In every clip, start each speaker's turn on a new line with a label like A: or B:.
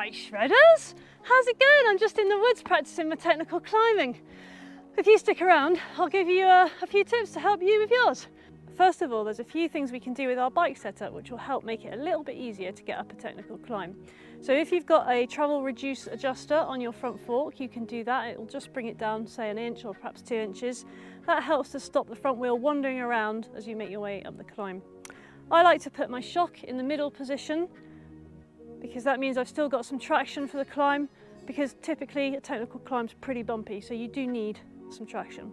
A: Hi Shredders! How's it going? I'm just in the woods practicing my technical climbing. If you stick around, I'll give you a few tips to help you with yours. First of all, there's a few things we can do with our bike setup which will help make it a little bit easier to get up a technical climb. So if you've got a travel reduce adjuster on your front fork, you can do that. It will just bring it down, say, 1 inch or perhaps 2 inches. That helps to stop the front wheel wandering around as you make your way up the climb. I like to put my shock in the middle position because that means I've still got some traction for the climb, because typically a technical climb's pretty bumpy, so you do need some traction.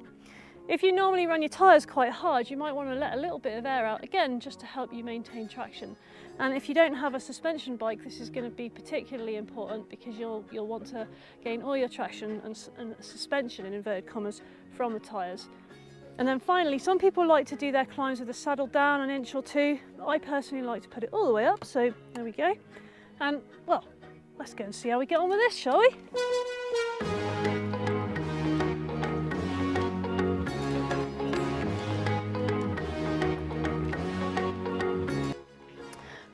A: If you normally run your tyres quite hard, you might want to let a little bit of air out, again, just to help you maintain traction. And if you don't have a suspension bike, this is going to be particularly important because you'll want to gain all your traction and suspension, in inverted commas, from the tyres. And then finally, some people like to do their climbs with the saddle down 1 inch or 2. I personally like to put it all the way up, so there we go. And, well, let's go and see how we get on with this, shall we?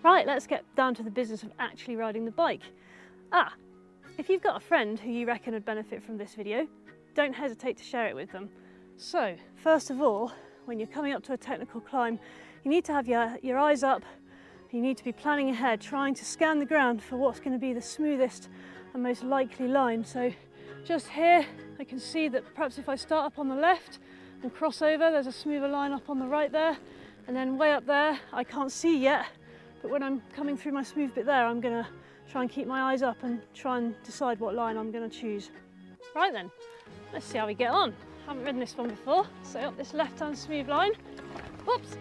A: Right, let's get down to the business of actually riding the bike. If you've got a friend who you reckon would benefit from this video, don't hesitate to share it with them. So, first of all, when you're coming up to a technical climb, you need to have your eyes up. You need to be planning ahead, trying to scan the ground for what's going to be the smoothest and most likely line. So just here, I can see that perhaps if I start up on the left and cross over, there's a smoother line up on the right there. And then way up there, I can't see yet, but when I'm coming through my smooth bit there, I'm going to try and keep my eyes up and try and decide what line I'm going to choose. Right then, let's see how we get on. Haven't ridden this one before, so up this left-hand smooth line. Whoops!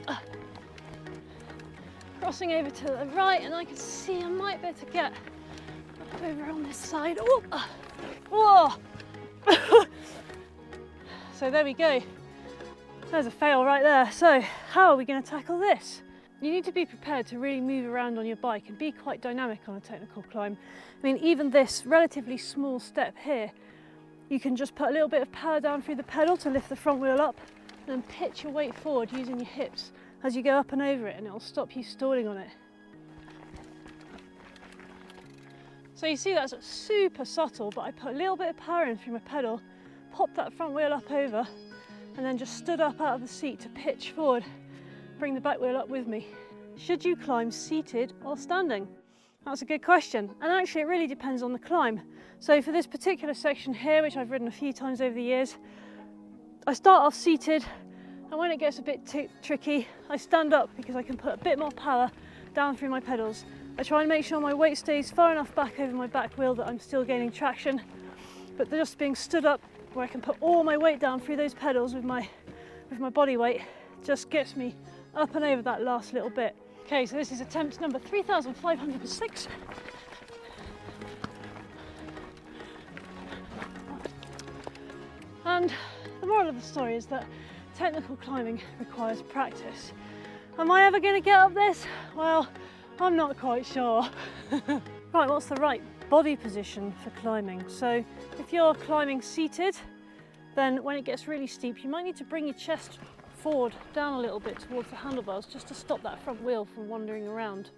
A: Crossing over to the right, and I can see I might be able to get up over on this side. Whoa! So there we go. There's a fail right there. So how are we going to tackle this? You need to be prepared to really move around on your bike and be quite dynamic on a technical climb. I mean, even this relatively small step here, you can just put a little bit of power down through the pedal to lift the front wheel up and then pitch your weight forward using your hips as you go up and over it, and it'll stop you stalling on it. So you see that's super subtle, but I put a little bit of power in through my pedal, popped that front wheel up over, and then just stood up out of the seat to pitch forward, bring the back wheel up with me. Should you climb seated or standing? That's a good question, and actually it really depends on the climb. So for this particular section here, which I've ridden a few times over the years, I start off seated, and when it gets a bit tricky, I stand up because I can put a bit more power down through my pedals. I try and make sure my weight stays far enough back over my back wheel that I'm still gaining traction, but just being stood up where I can put all my weight down through those pedals with my body weight just gets me up and over that last little bit. Okay, so this is attempt number 3,506. And the moral of the story is that technical climbing requires practice. Am I ever going to get up this? Well, I'm not quite sure. Right, what's the right body position for climbing? So if you're climbing seated, then when it gets really steep, you might need to bring your chest forward down a little bit towards the handlebars just to stop that front wheel from wandering around.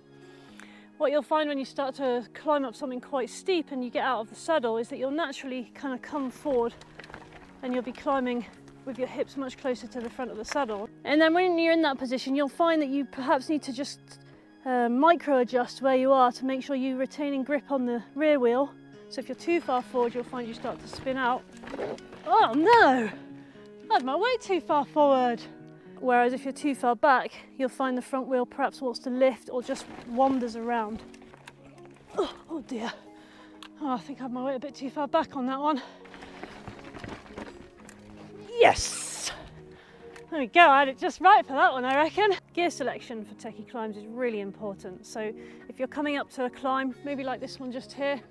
A: What you'll find when you start to climb up something quite steep and you get out of the saddle is that you'll naturally kind of come forward and you'll be climbing with your hips much closer to the front of the saddle. And then when you're in that position, you'll find that you perhaps need to just micro adjust where you are to make sure you're retaining grip on the rear wheel. So if you're too far forward, you'll find you start to spin out. Oh no! I had my weight too far forward. Whereas if you're too far back, you'll find the front wheel perhaps wants to lift or just wanders around. Oh dear. Oh, I think I had my weight a bit too far back on that one. Yes! There we go, I had it just right for that one, I reckon. Gear selection for techie climbs is really important. So if you're coming up to a climb, maybe like this one just here,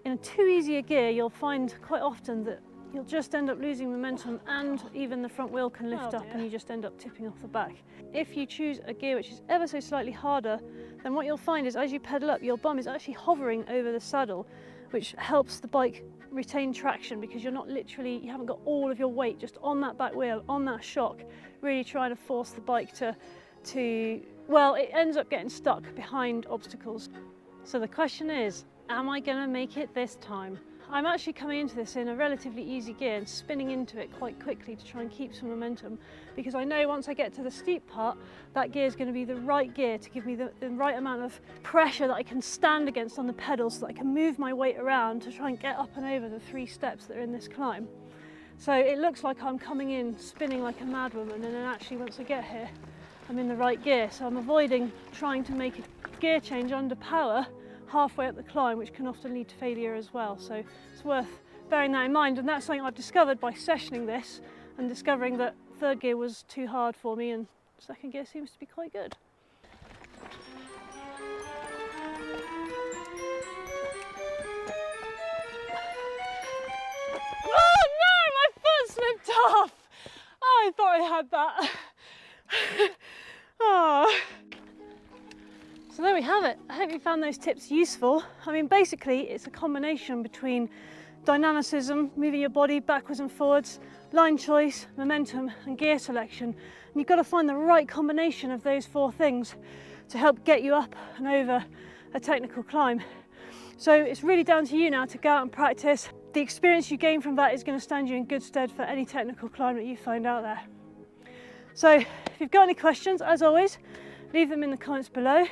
A: in too easy a gear, you'll find quite often that you'll just end up losing momentum and even the front wheel can lift up and you just end up tipping off the back. If you choose a gear which is ever so slightly harder, then what you'll find is as you pedal up, your bum is actually hovering over the saddle, which helps the bike retain traction because you haven't got all of your weight just on that back wheel, on that shock, really trying to force the bike to well, it ends up getting stuck behind obstacles. So the question is, am I going to make it this time? I'm actually coming into this in a relatively easy gear and spinning into it quite quickly to try and keep some momentum, because I know once I get to the steep part, that gear is going to be the right gear to give me the right amount of pressure that I can stand against on the pedals so that I can move my weight around to try and get up and over the 3 steps that are in this climb. So it looks like I'm coming in spinning like a madwoman, and then actually once I get here I'm in the right gear. So I'm avoiding trying to make a gear change under power halfway up the climb, which can often lead to failure as well. So it's worth bearing that in mind, and that's something I've discovered by sessioning this and discovering that 3rd gear was too hard for me and 2nd gear seems to be quite good. Oh no, my foot slipped off! Oh, I thought I had that. Oh. So there we have it. I hope you found those tips useful. I mean, basically it's a combination between dynamicism, moving your body backwards and forwards, line choice, momentum and gear selection. And you've got to find the right combination of those 4 things to help get you up and over a technical climb. So it's really down to you now to go out and practice. The experience you gain from that is going to stand you in good stead for any technical climb that you find out there. So if you've got any questions, as always, leave them in the comments below.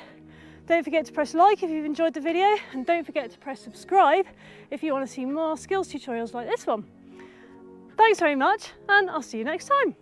A: Don't forget to press like if you've enjoyed the video, and don't forget to press subscribe if you want to see more skills tutorials like this one. Thanks very much, and I'll see you next time.